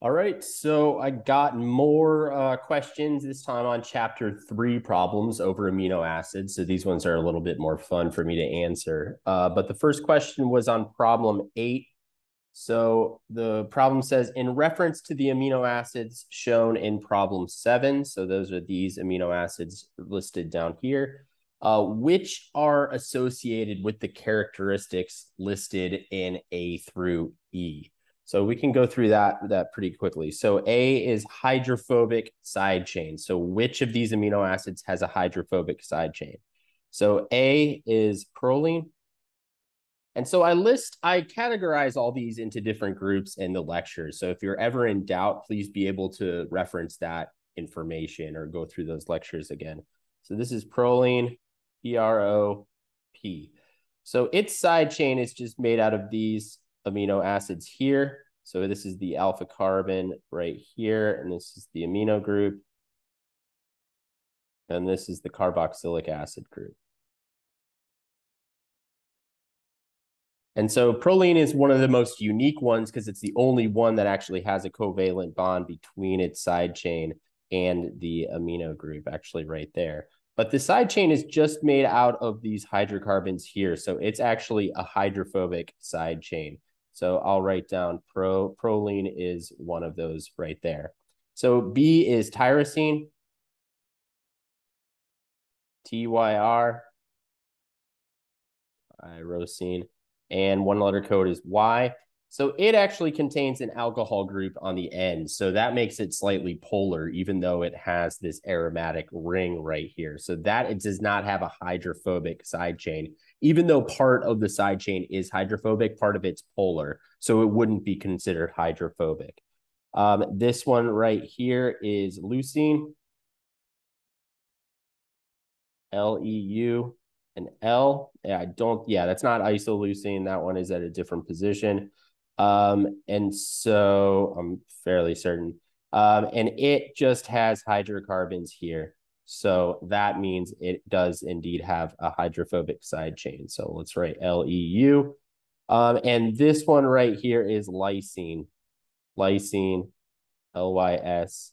All right, so I got more questions this time on chapter 3 problems over amino acids. So these ones are a little bit more fun for me to answer. But the first question was on problem 8. So the problem says, in reference to the amino acids shown in problem 7, so those are these amino acids listed down here, which are associated with the characteristics listed in A through E. So we can go through that pretty quickly. So A is hydrophobic side chain. So which of these amino acids has a hydrophobic side chain? So A is proline. And so I categorize all these into different groups in the lectures. So if you're ever in doubt, please be able to reference that information or go through those lectures again. So this is proline, P-R-O-P. So its side chain is just made out of these amino acids here. So this is the alpha carbon right here, and this is the amino group. And this is the carboxylic acid group. And so proline is one of the most unique ones because it's the only one that actually has a covalent bond between its side chain and the amino group, actually right there. But the side chain is just made out of these hydrocarbons here. So it's actually a hydrophobic side chain. So I'll write down proline is one of those right there. So B is tyrosine, Tyr, tyrosine, and one letter code is Y. So it actually contains an alcohol group on the end. So that makes it slightly polar, even though it has this aromatic ring right here. So that it does not have a hydrophobic side chain, even though part of the side chain is hydrophobic, part of it's polar. So it wouldn't be considered hydrophobic. This one right here is leucine, Leu. An L. Yeah, that's not isoleucine. That one is at a different position. And so I'm fairly certain. And it just has hydrocarbons here. So that means it does indeed have a hydrophobic side chain. So let's write LEU. And this one right here is lysine. Lysine, Lysk.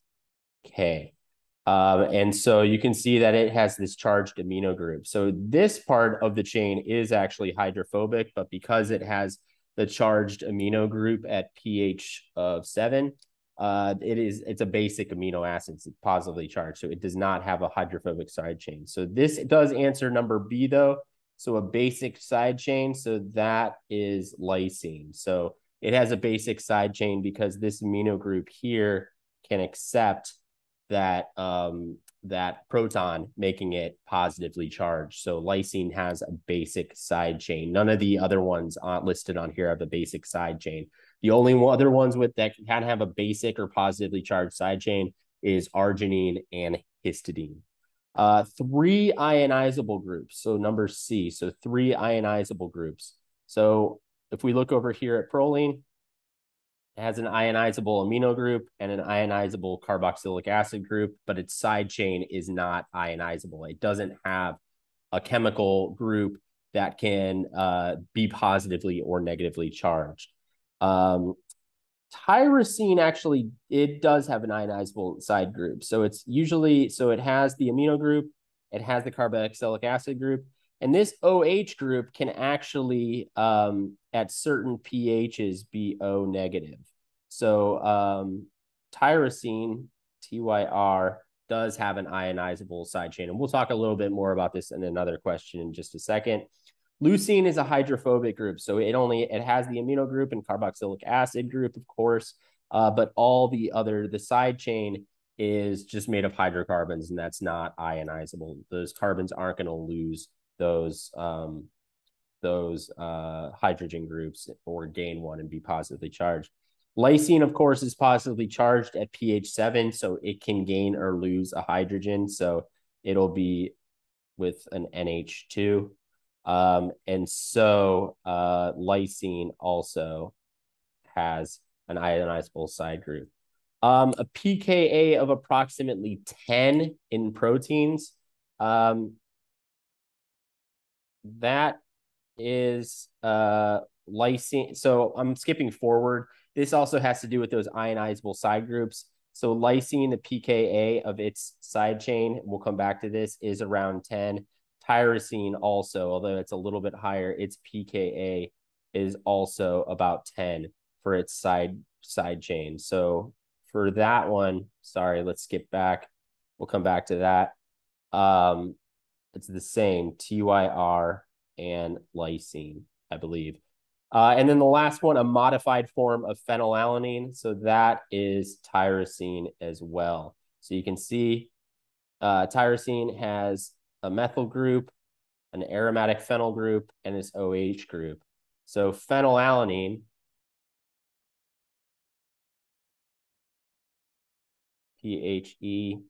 And so you can see that it has this charged amino group. So this part of the chain is actually hydrophobic, but because it has the charged amino group at pH of 7, it's a basic amino acid. It's positively charged, so it does not have a hydrophobic side chain. So this does answer number B though. So a basic side chain, so that is lysine. So it has a basic side chain because this amino group here can accept that proton, making it positively charged. So lysine has a basic side chain. None of the other ones listed on here have a basic side chain. The only other ones that can have a basic or positively charged side chain is arginine and histidine. 3 ionizable groups. So number C. So 3 ionizable groups. So if we look over here at proline, it has an ionizable amino group and an ionizable carboxylic acid group, but its side chain is not ionizable. It doesn't have a chemical group that can be positively or negatively charged. Tyrosine actually, it does have an ionizable side group. So it has the amino group, it has the carboxylic acid group, and this OH group can actually, at certain pHs, be O negative. So tyrosine, TYR, does have an ionizable side chain. And we'll talk a little bit more about this in another question in just a second. Leucine is a hydrophobic group. So it has the amino group and carboxylic acid group, of course, but all the side chain is just made of hydrocarbons, and that's not ionizable. Those carbons aren't going to lose those hydrogen groups or gain one and be positively charged. Lysine, of course, is positively charged at pH 7, so it can gain or lose a hydrogen. So it'll be with an NH2. And so lysine also has an ionizable side group. A pKa of approximately 10 in proteins. That is lysine. So I'm skipping forward. This also has to do with those ionizable side groups. So lysine, the pKa of its side chain, we'll come back to this, is around 10. Tyrosine also, although it's a little bit higher, its pKa is also about 10 for its side chain. So for that one, sorry, let's skip back. We'll come back to that. It's the same, TYR and lysine, I believe. And then the last one, a modified form of phenylalanine. So that is tyrosine as well. So you can see tyrosine has a methyl group, an aromatic phenyl group, and this OH group. So phenylalanine, PHEF,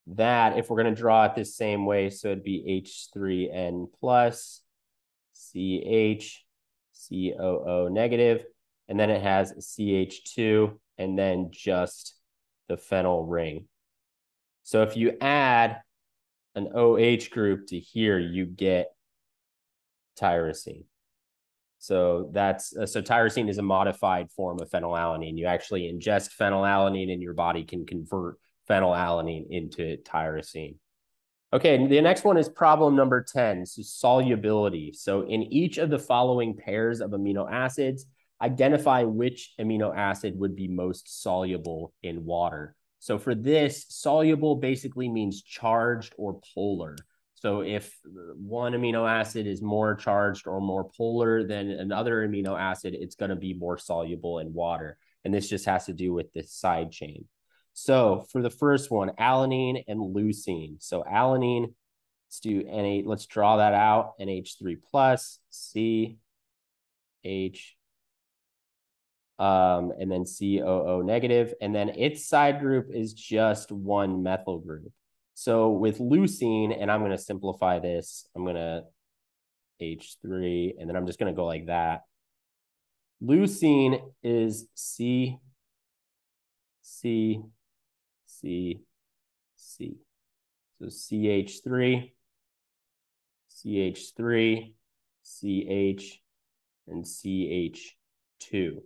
that, if we're going to draw it this same way, so it'd be H3N plus, CH, COO negative, and then it has CH2, and then just the phenyl ring. So if you add an OH group to here, you get tyrosine. So that's so tyrosine is a modified form of phenylalanine. You actually ingest phenylalanine and your body can convert phenylalanine into tyrosine. Okay, the next one is problem number 10. So solubility. So in each of the following pairs of amino acids, identify which amino acid would be most soluble in water. So for this, soluble basically means charged or polar. So if one amino acid is more charged or more polar than another amino acid, it's going to be more soluble in water. And this just has to do with this side chain. So for the first one, alanine and leucine. So alanine, let's draw that out, NH3 plus, C, H, and then COO negative. And then its side group is just one methyl group. So with leucine, and I'm going to simplify this, I'm going to H3, and then I'm just going to go like that. Leucine is C, C, C, C. So CH3, CH3, CH, and CH2.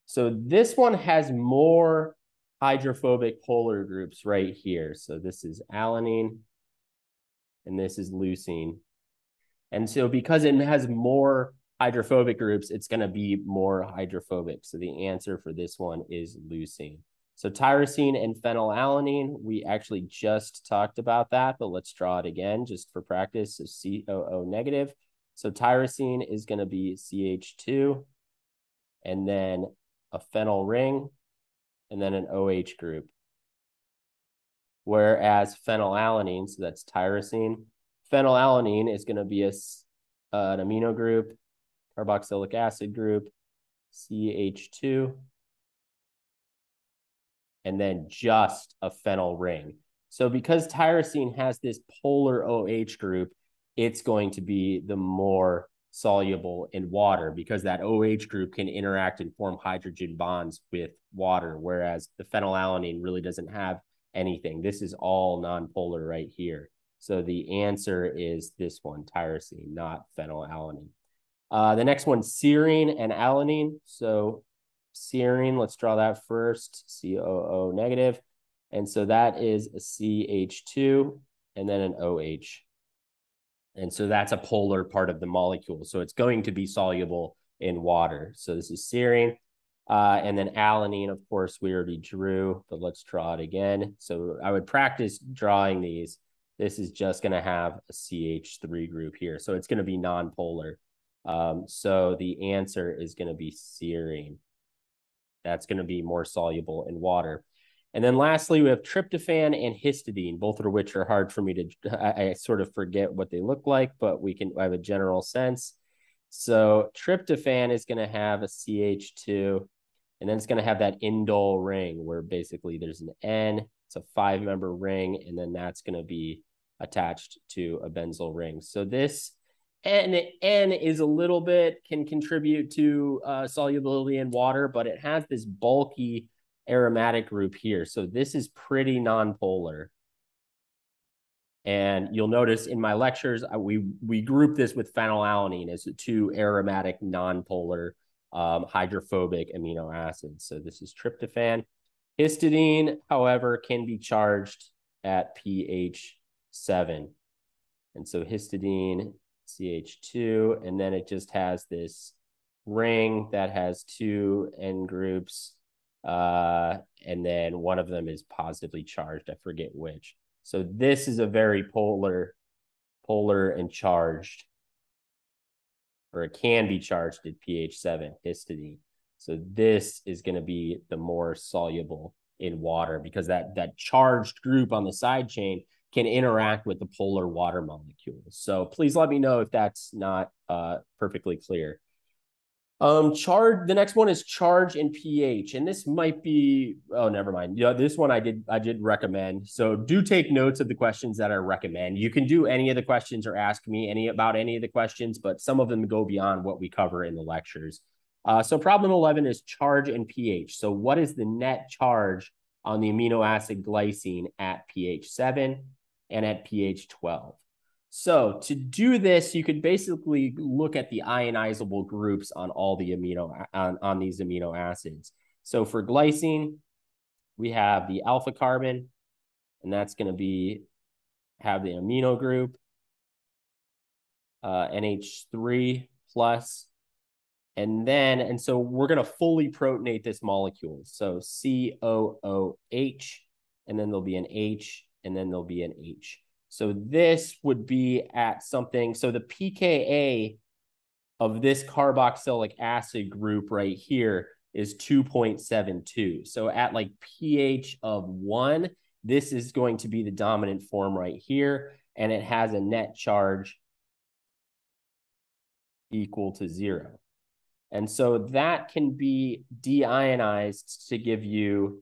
So this one has more hydrophobic polar groups right here. So this is alanine, and this is leucine. And so because it has more hydrophobic groups, it's going to be more hydrophobic. So the answer for this one is leucine. So tyrosine and phenylalanine, we actually just talked about that, but let's draw it again just for practice. So COO negative. So tyrosine is going to be CH2, and then a phenyl ring, and then an OH group. Whereas phenylalanine, so that's tyrosine, phenylalanine is going to be an amino group, carboxylic acid group, CH2, and then just a phenyl ring. So because tyrosine has this polar OH group, it's going to be the more soluble in water because that OH group can interact and form hydrogen bonds with water, whereas the phenylalanine really doesn't have anything. This is all nonpolar right here. So the answer is this one, tyrosine, not phenylalanine. The next one, serine and alanine. So serine, let's draw that first, COO negative. And so that is a CH2 and then an OH. And so that's a polar part of the molecule. So it's going to be soluble in water. So this is serine. And then alanine, of course, we already drew, but let's draw it again. So I would practice drawing these. This is just going to have a CH3 group here. So it's going to be nonpolar. So the answer is going to be serine. That's going to be more soluble in water. And then lastly, we have tryptophan and histidine, both of which are hard for me to, I sort of forget what they look like, but I have a general sense. So tryptophan is going to have a CH2, and then it's going to have that indole ring where basically there's an N, it's a 5-member ring, and then that's going to be attached to a benzyl ring. So this N is a little bit, can contribute to solubility in water, but it has this bulky aromatic group here. So this is pretty nonpolar. And you'll notice in my lectures, we group this with phenylalanine as two aromatic nonpolar hydrophobic amino acids. So this is tryptophan. Histidine, however, can be charged at pH 7. And so histidine, CH2, and then it just has this ring that has two N groups, and then one of them is positively charged. I forget which. So this is a very polar and charged, or it can be charged at pH 7, histidine. So this is going to be the more soluble in water because that charged group on the side chain can interact with the polar water molecules. So please let me know if that's not perfectly clear. The next one is charge and pH, and this might be, oh, never mind. Yeah, this one I did recommend. So do take notes of the questions that I recommend. You can do any of the questions or ask me about any of the questions, but some of them go beyond what we cover in the lectures. So problem 11 is charge and pH. So what is the net charge on the amino acid glycine at pH 7 and at pH 12? So to do this, you could basically look at the ionizable groups on all the on these amino acids. So for glycine, we have the alpha carbon, and that's going to have the amino group, NH3 plus, and so we're going to fully protonate this molecule. So COOH, and then there'll be an H, and then there'll be an H. So this would be at something, so the pKa of this carboxylic acid group right here is 2.72. So at like pH of 1, this is going to be the dominant form right here, and it has a net charge equal to 0. And so that can be deionized to give you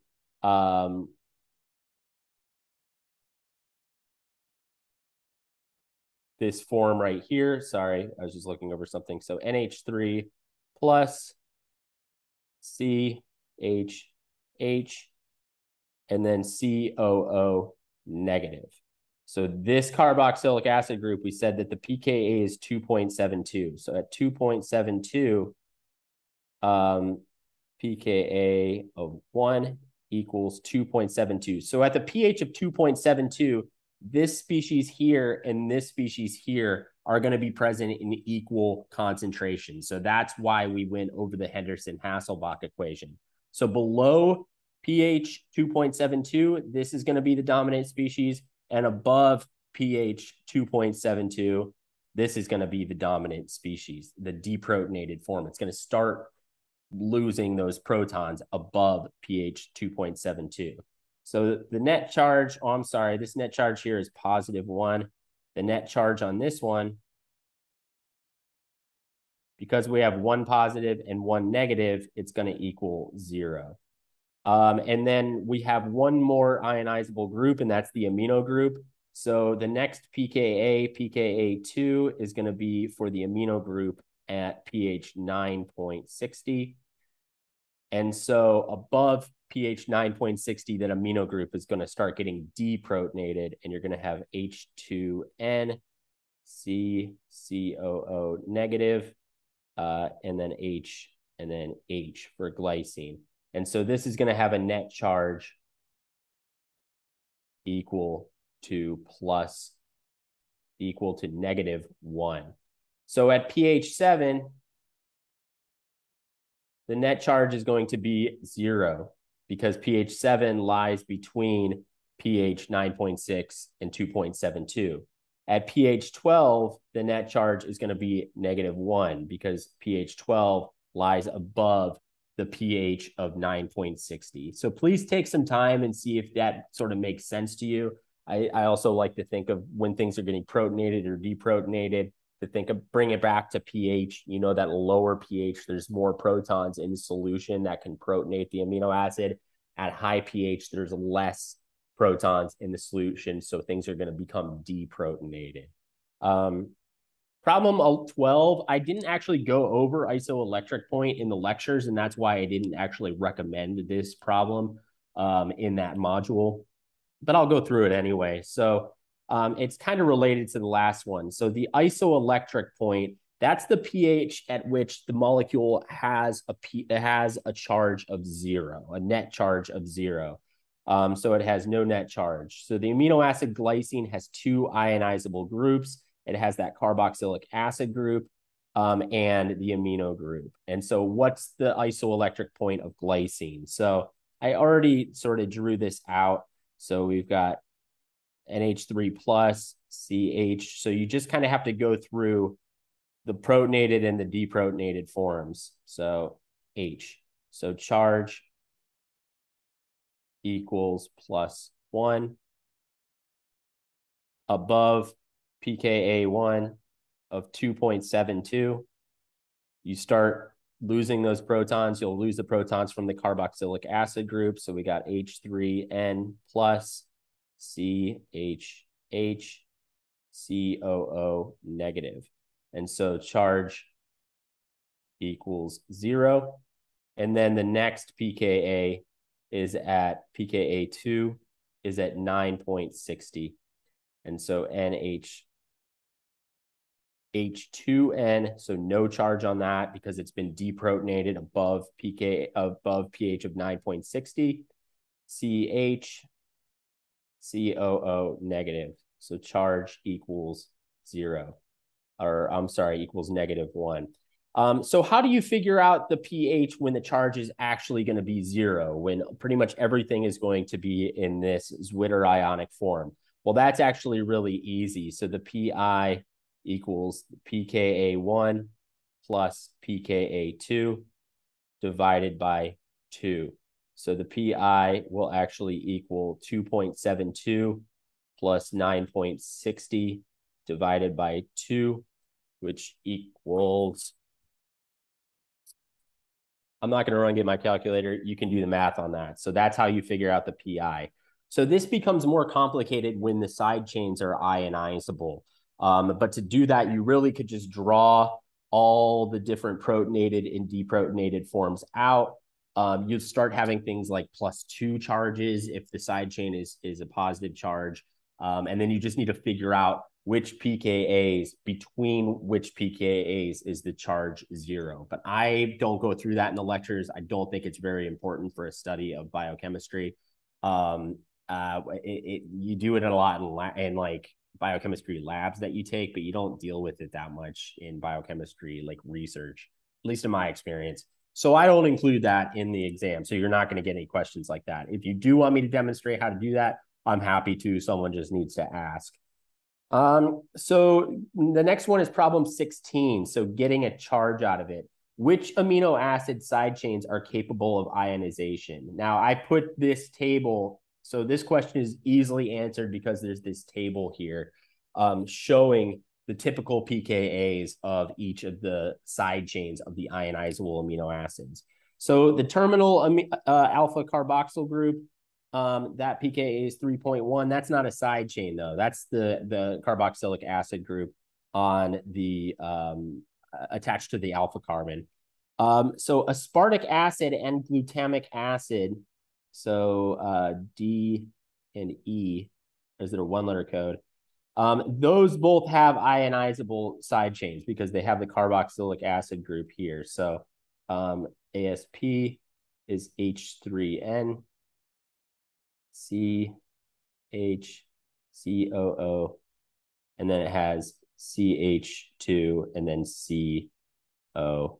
this form right here. Sorry, I was just looking over something. So NH3 plus CHH, and then COO negative. So this carboxylic acid group, we said that the pKa is 2.72. So at 2.72, pKa of 1 equals 2.72. So at the pH of 2.72, this species here and this species here are going to be present in equal concentration. So that's why we went over the Henderson-Hasselbalch equation. So below pH 2.72, this is going to be the dominant species, and above pH 2.72, this is going to be the dominant species, the deprotonated form. It's going to start losing those protons above pH 2.72. So the net charge, oh, I'm sorry, this net charge here is +1. The net charge on this one, because we have one positive and one negative, it's going to equal 0. And then we have one more ionizable group, and that's the amino group. So the next pKa, pKa2, is going to be for the amino group at pH 9.60. And so above pH 9.60, that amino group is going to start getting deprotonated, and you're going to have H2N, COO negative, and then H, and then H for glycine. And so this is going to have a net charge equal to -1. So at pH 7, the net charge is going to be 0 because pH 7 lies between pH 9.6 and 2.72. At pH 12, the net charge is going to be -1 because pH 12 lies above the pH of 9.60. So please take some time and see if that sort of makes sense to you. I also like to think of when things are getting protonated or deprotonated, to think of bring it back to pH. You know that lower pH, there's more protons in solution that can protonate the amino acid. At high pH, there's less protons in the solution, so things are going to become deprotonated. Problem 12, I didn't actually go over isoelectric point in the lectures, and that's why I didn't actually recommend this problem in that module, but I'll go through it anyway. So It's kind of related to the last one. So the isoelectric point, that's the pH at which the molecule has a charge of 0, a net charge of 0. So it has no net charge. So the amino acid glycine has 2 ionizable groups. It has that carboxylic acid group and the amino group. And so what's the isoelectric point of glycine? So I already sort of drew this out. So we've got NH3 plus CH. So you just kind of have to go through the protonated and the deprotonated forms. So H. So charge equals +1 above pKa1 of 2.72. You start losing those protons. You'll lose the protons from the carboxylic acid group. So we got H3N plus CHH COO negative. And so charge equals 0. And then the next pKa is at pKa2 is at 9.60. And so H2N, so no charge on that because it's been deprotonated above pH of 9.60. CH COO negative. So charge equals 0, or I'm sorry, equals -1. So how do you figure out the pH when the charge is actually going to be 0, when pretty much everything is going to be in this Zwitter ionic form? Well, that's actually really easy. So the PI equals pKa1 plus pKa2 divided by 2. So the PI will actually equal 2.72 plus 9.60 divided by 2, which equals, I'm not going to run get my calculator. You can do the math on that. So that's how you figure out the PI. So this becomes more complicated when the side chains are ionizable. But to do that, you really could just draw all the different protonated and deprotonated forms out. You'd start having things like +2 charges if the side chain is a positive charge. And then you just need to figure out which pKa's, between which pKa's is the charge 0. But I don't go through that in the lectures. I don't think it's very important for a study of biochemistry. You do it a lot in like biochemistry labs that you take, but you don't deal with it that much in biochemistry like research, at least in my experience. So I don't include that in the exam. So you're not going to get any questions like that. If you do want me to demonstrate how to do that, I'm happy to. Someone just needs to ask. So the next one is problem 16. So getting a charge out of it. Which amino acid side chains are capable of ionization? Now I put this table. So this question is easily answered because there's this table here showing the typical pKa's of each of the side chains of the ionizable amino acids. So the terminal alpha carboxyl group, that pKa is 3.1. That's not a side chain though. That's the carboxylic acid group on the attached to the alpha carbon. So aspartic acid and glutamic acid, so D and E, is it a 1-letter code? Those both have ionizable side chains because they have the carboxylic acid group here. So ASP is H3N, CHCOO, and then it has CH2 and then COO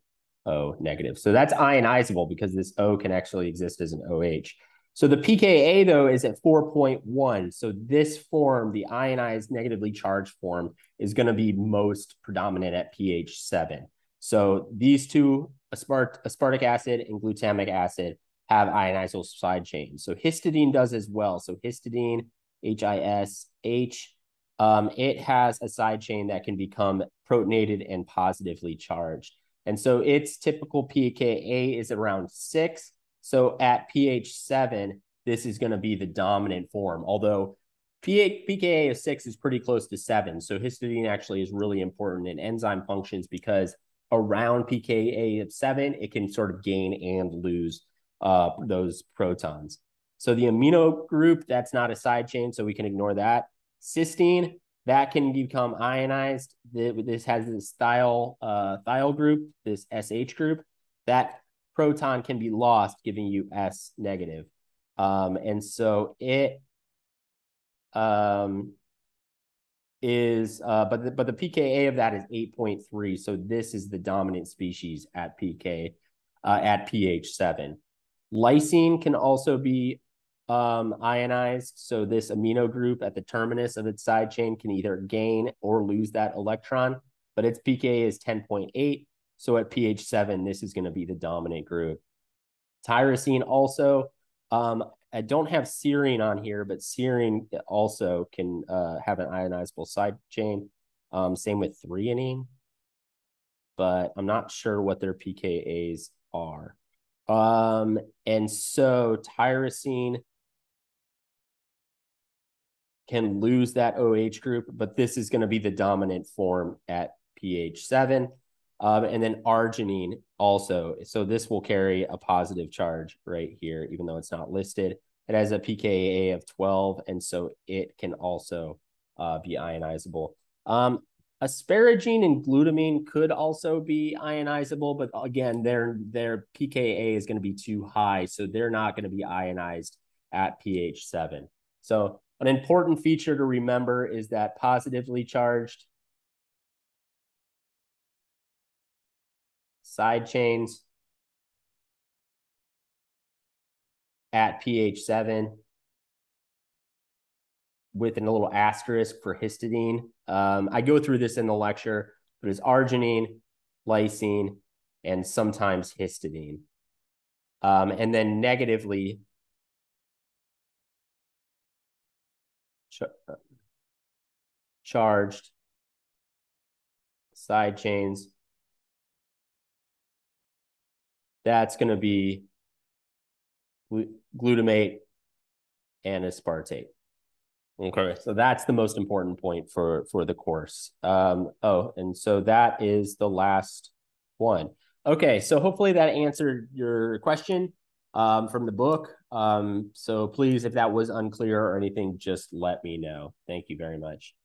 negative. So that's ionizable because this O can actually exist as an OH. So the pKa, though, is at 4.1. So this form, the ionized negatively charged form, is going to be most predominant at pH 7. So these two, aspartic acid and glutamic acid, have ionizable side chains. So histidine does as well. So histidine, HISH, it has a side chain that can become protonated and positively charged. And so its typical pKa is around 6. So at pH 7, this is going to be the dominant form, although pKa of 6 is pretty close to 7. So histidine actually is really important in enzyme functions because around pKa of 7, it can sort of gain and lose those protons. So the amino group, that's not a side chain, so we can ignore that. Cysteine, that can become ionized. This has this thiol group, this SH group. That proton can be lost, giving you S negative. And so it is, but the pKa of that is 8.3. So this is the dominant species at at pH 7. Lysine can also be ionized. So this amino group at the terminus of its side chain can either gain or lose that electron, but its pKa is 10.8. So at pH 7, this is going to be the dominant group. Tyrosine also, I don't have serine on here, but serine also can have an ionizable side chain. Same with threonine, but I'm not sure what their pKa's are. And so tyrosine can lose that OH group, but this is going to be the dominant form at pH 7. And then arginine also. So this will carry a positive charge right here, even though it's not listed. It has a pKa of 12, and so it can also be ionizable. Asparagine and glutamine could also be ionizable, but again, their pKa is going to be too high, so they're not going to be ionized at pH 7. So an important feature to remember is that positively charged side chains at pH 7 with a little asterisk for histidine. I go through this in the lecture, but it's arginine, lysine, and sometimes histidine. And then negatively charged side chains, that's going to be glutamate and aspartate. Okay, so that's the most important point for the course. And so that is the last one. Okay, so hopefully that answered your question from the book. So please, if that was unclear or anything, just let me know. Thank you very much.